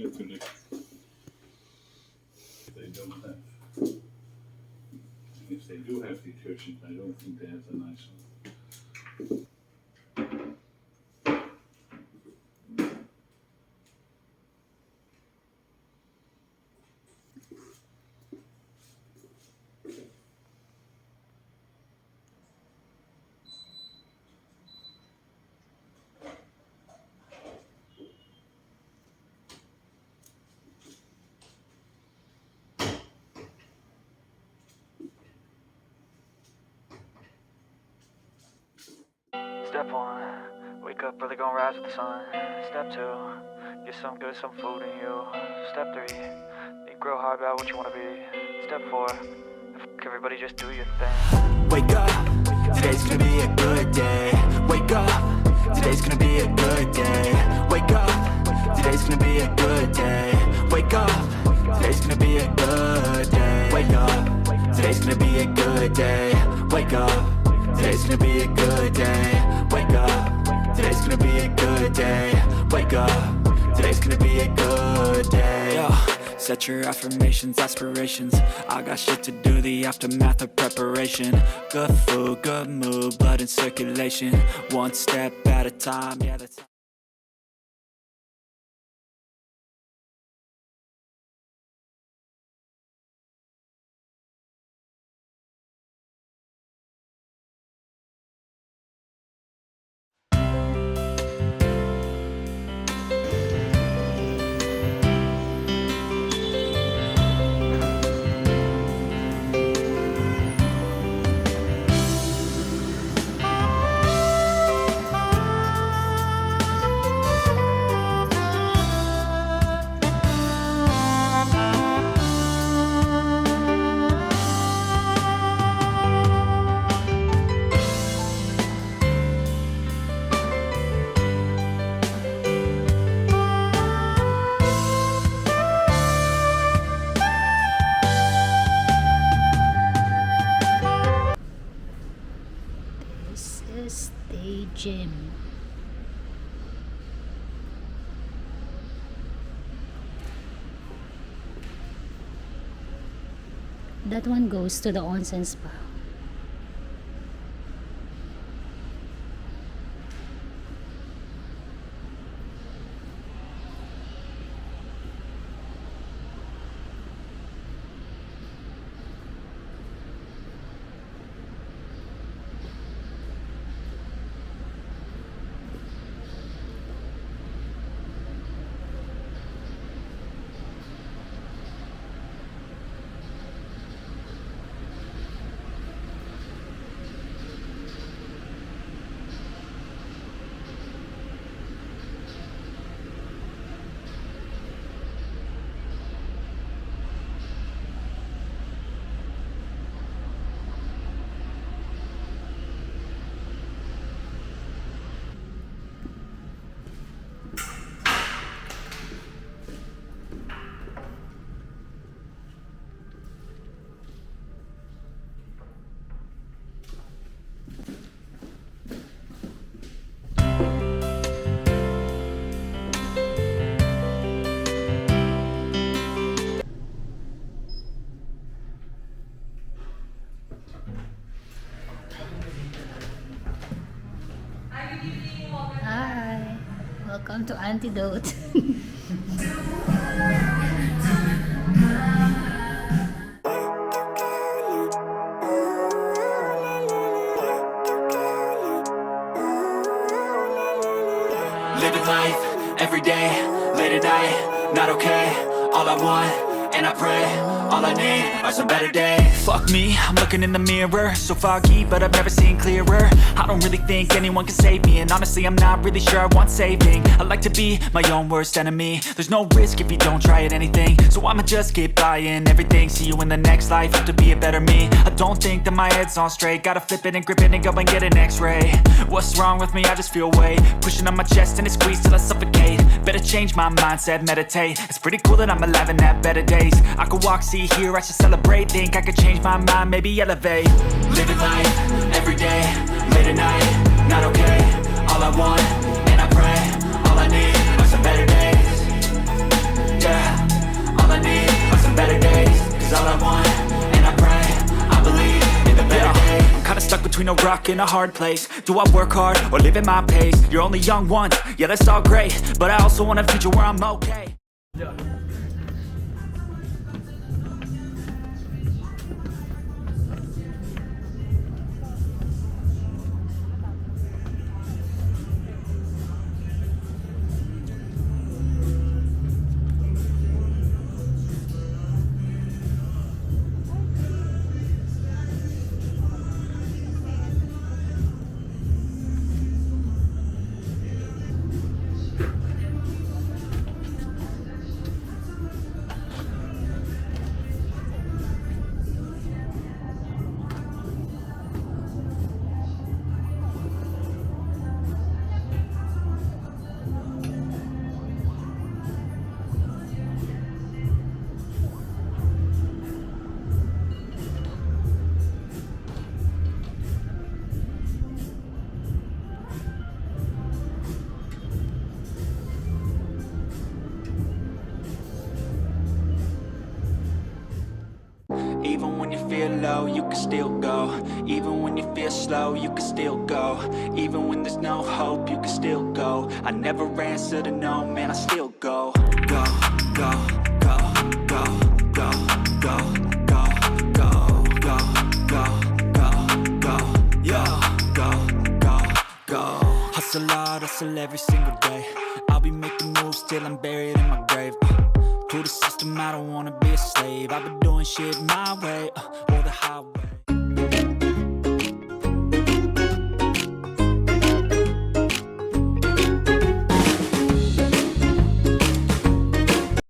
natuurlijk. They don't have. And if they do have detergent, I don't think they have a nice one. Step one, wake up early, gonna rise with the sun. Step two, get some good, some food in you. Step three, think real hard about what you wanna be. Step four, everybody just do your thing. Wake up, today's gonna be a good day. Wake up, today's gonna be a good day. Wake up, today's gonna be a good day. Wake up, today's gonna be a good day. Wake up, today's gonna be a good day. Wake up, today's gonna be a good day. Wake up, today's gonna be a good day. Wake up, today's gonna be a good day. Yo, set your affirmations, aspirations. I got shit to do, the aftermath of preparation. Good food, good mood, blood in circulation. One step at a time, yeah, that's... This is the gym. That one goes to the onsen spa. Hi, welcome to Antidote. Living life, every day, late at night, not okay. All I want, and I pray, all I need are some better days. Fuck me, I'm looking in the mirror, so foggy, but I've never seen clearer. I don't really think anyone can save me, and honestly I'm not really sure I want saving. I like to be my own worst enemy. There's no risk if you don't try at anything, so I'ma just keep buying everything. See you in the next life, have to be a better me. I don't think that my head's on straight, gotta flip it and grip it and go and get an x-ray. What's wrong with me? I just feel weight pushing on my chest and it squeezes till I suffocate. Better change my mindset, meditate. It's pretty cool that I'm alive and have better days. I could walk, see, hear, I should celebrate. Think I could change my mind, maybe elevate. Living life, every day, late at night, not okay. All I want, and I pray, all I need are some better days. between a rock and a hard place. Do I work hard or live at my pace? You're only young once, yeah that's all great, but I also want a future where I'm okay. Even when you feel low, you can still go. Even when you feel slow, you can still go. Even when there's no hope, you can still go. I never answer to no, man, I still go. Go, go, go, go, go, go, go, go, go, go, go, go, yeah, go, go, go. Hustle hard, hustle every single day. I'll be making moves till I'm buried in my grave. To the system, I don't wanna be a slave. I've been doing shit my way, or the highway.